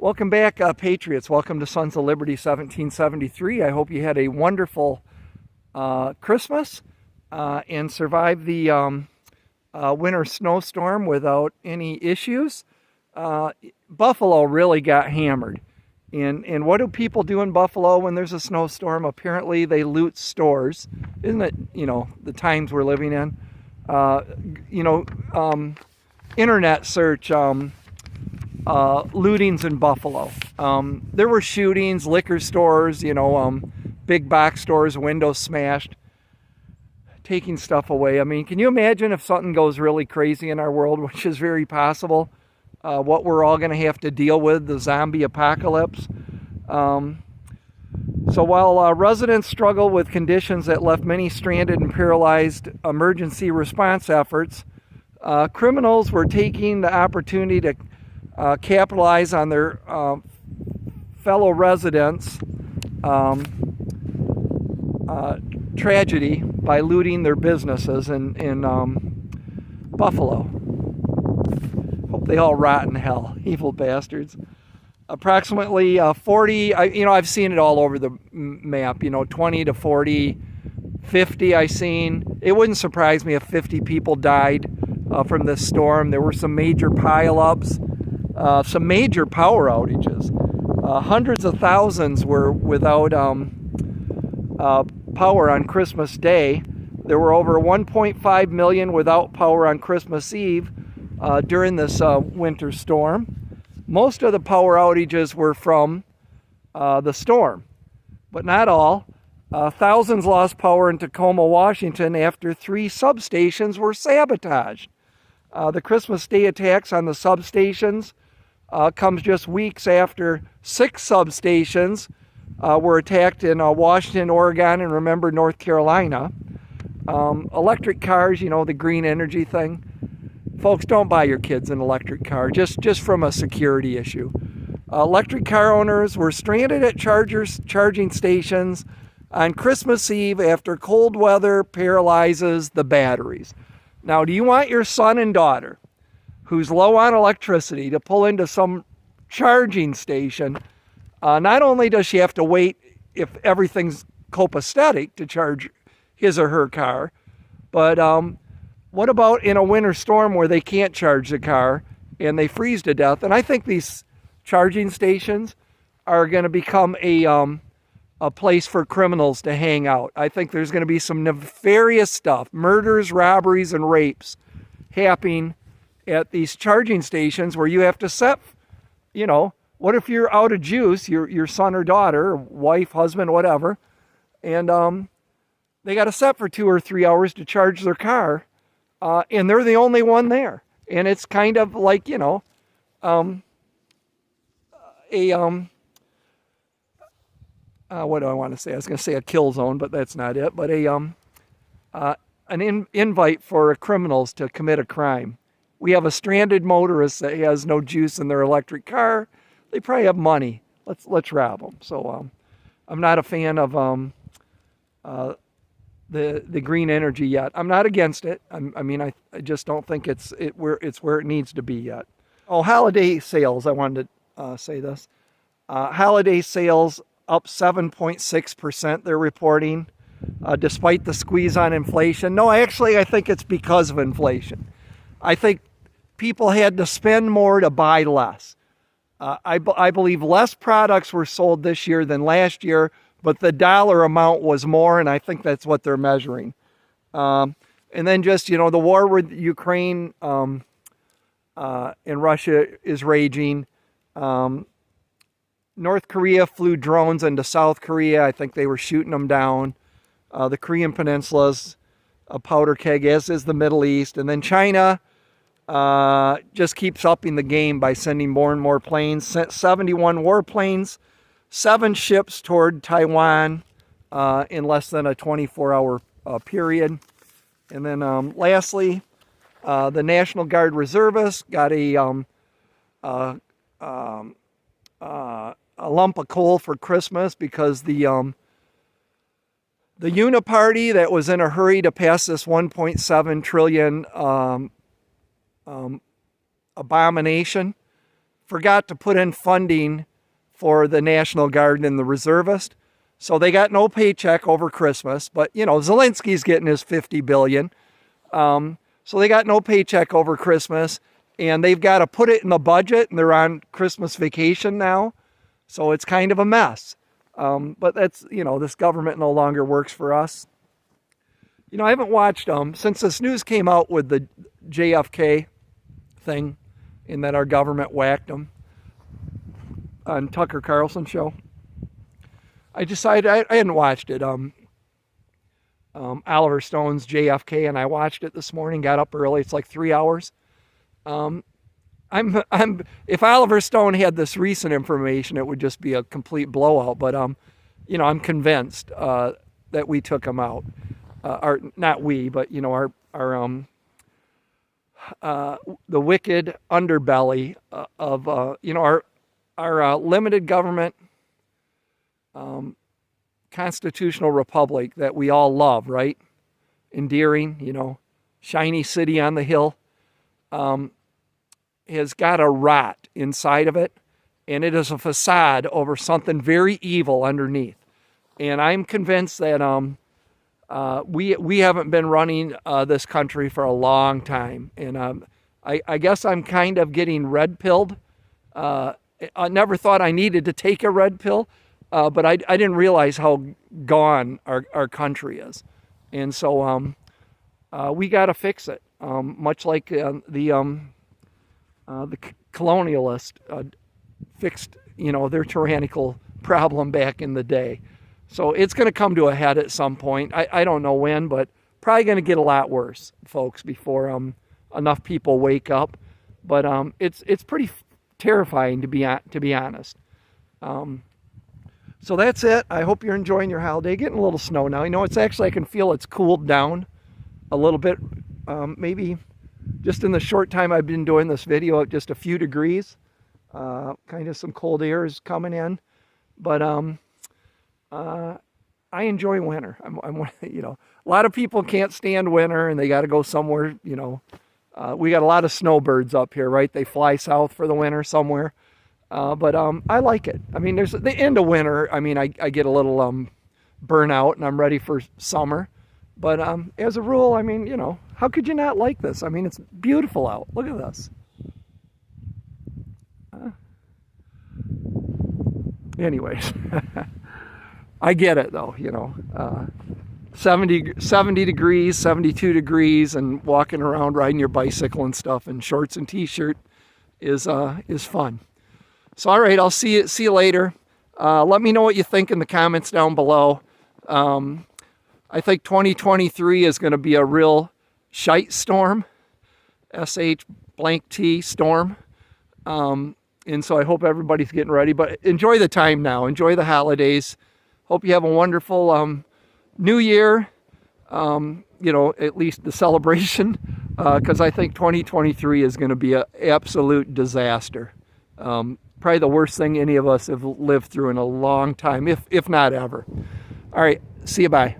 Welcome back, Patriots. Welcome to Sons of Liberty 1773. I hope you had a wonderful Christmas and survived the winter snowstorm without any issues. Buffalo really got hammered. And what do people do in Buffalo when there's a snowstorm? Apparently they loot stores. Isn't it, the times we're living in? Internet search lootings in Buffalo. There were shootings, liquor stores, big box stores, windows smashed, taking stuff away. I mean, can you imagine if something goes really crazy in our world, which is very possible, what we're all going to have to deal with, the zombie apocalypse? So while residents struggle with conditions that left many stranded and paralyzed emergency response efforts, criminals were taking the opportunity to capitalize on their fellow residents' tragedy by looting their businesses in Buffalo. Hope they all rot in hell, evil bastards. Approximately 40, I've seen it all over the map, 20 to 40, 50 I've seen. It wouldn't surprise me if 50 people died from this storm. There were some major pileups. Some major power outages. Hundreds of thousands were without power on Christmas Day. There were over 1.5 million without power on Christmas Eve during this winter storm. Most of the power outages were from the storm, but not all. Thousands lost power in Tacoma, Washington after 3 substations were sabotaged. The Christmas Day attacks on the substations comes just weeks after 6 substations were attacked in Washington, Oregon, and remember, North Carolina. Electric cars, the green energy thing. Folks, don't buy your kids an electric car, just from a security issue. Electric car owners were stranded at charging stations on Christmas Eve after cold weather paralyzes the batteries. Now, do you want your son and daughter who's low on electricity to pull into some charging station? Not only does she have to wait if everything's copacetic to charge his or her car, but what about in a winter storm where they can't charge the car and they freeze to death? And I think these charging stations are going to become a place for criminals to hang out. I think there's going to be some nefarious stuff, murders, robberies, and rapes happening at these charging stations where you have to set, what if you're out of juice, your son or daughter, wife, husband, whatever, and they got to set for 2 or 3 hours to charge their car, and they're the only one there. And it's kind of like, what do I want to say? I was going to say a kill zone, but that's not it. But an invite for criminals to commit a crime. We have a stranded motorist that has no juice in their electric car. They probably have money. Let's rob them. So I'm not a fan of the green energy yet. I'm not against it. I just don't think it's where it needs to be yet. Oh, holiday sales. I wanted to say this. Holiday sales up 7.6%. They're reporting, despite the squeeze on inflation. No, I think it's because of inflation. I think people had to spend more to buy less. I believe less products were sold this year than last year, but the dollar amount was more, and I think that's what they're measuring. And then just, the war with Ukraine and Russia is raging. North Korea flew drones into South Korea. I think they were shooting them down. The Korean Peninsula's a powder keg, as is the Middle East. And then China just keeps upping the game by sending more and more planes. Sent 71 warplanes, 7 ships toward Taiwan in less than a 24-hour period. And then lastly, the National Guard reservists got a lump of coal for Christmas because the uniparty that was in a hurry to pass this 1.7 trillion abomination forgot to put in funding for the National Guard and the reservist. So they got no paycheck over Christmas, but you know, Zelensky's getting his $50 billion. So they got no paycheck over Christmas, and they've got to put it in the budget, and they're on Christmas vacation now. So it's kind of a mess. But that's, you know, this government no longer works for us. You know, I haven't watched, since this news came out with the JFK thing, in that our government whacked them on Tucker Carlson show. I decided I hadn't watched it. Oliver Stone's JFK, and I watched it this morning. Got up early. It's like 3 hours. If Oliver Stone had this recent information, it would just be a complete blowout. But you know, I'm convinced that we took him out. Or not we, but you know, our the wicked underbelly of you know, our limited government constitutional republic that we all love, right? Endearing, you know, shiny city on the hill, has got a rot inside of it, and it is a facade over something very evil underneath. And I'm convinced that we haven't been running this country for a long time, and I guess I'm kind of getting red-pilled. I never thought I needed to take a red pill, but I didn't realize how gone our country is. And so we got to fix it, much like the colonialist fixed, you know, their tyrannical problem back in the day. So it's going to come to a head at some point. I don't know when, but probably going to get a lot worse, folks, before enough people wake up. But it's pretty terrifying, to be honest. So that's it. I hope you're enjoying your holiday. Getting a little snow now. You know, it's actually, I can feel it's cooled down a little bit. Maybe just in the short time I've been doing this video, just a few degrees. Kind of some cold air is coming in. But I enjoy winter. I'm you know, a lot of people can't stand winter, and they got to go somewhere, you know. We got a lot of snowbirds up here, right? They fly south for the winter somewhere. But I like it. I mean, there's the end of winter. I mean, I get a little burnout, and I'm ready for summer. But as a rule, I mean, you know, how could you not like this? I mean, it's beautiful out. Look at this. Anyways, I get it, though, you know. 70 degrees, 72 degrees, and walking around riding your bicycle and stuff in shorts and t-shirt is fun. So, all right, I'll see you later. Let me know what you think in the comments down below. I think 2023 is going to be a real shite storm, SH_T storm. And so I hope everybody's getting ready. But enjoy the time now. Enjoy the holidays. Hope you have a wonderful New Year. You know, at least the celebration. Because I think 2023 is going to be an absolute disaster. Probably the worst thing any of us have lived through in a long time, if not ever. All right, see you, bye.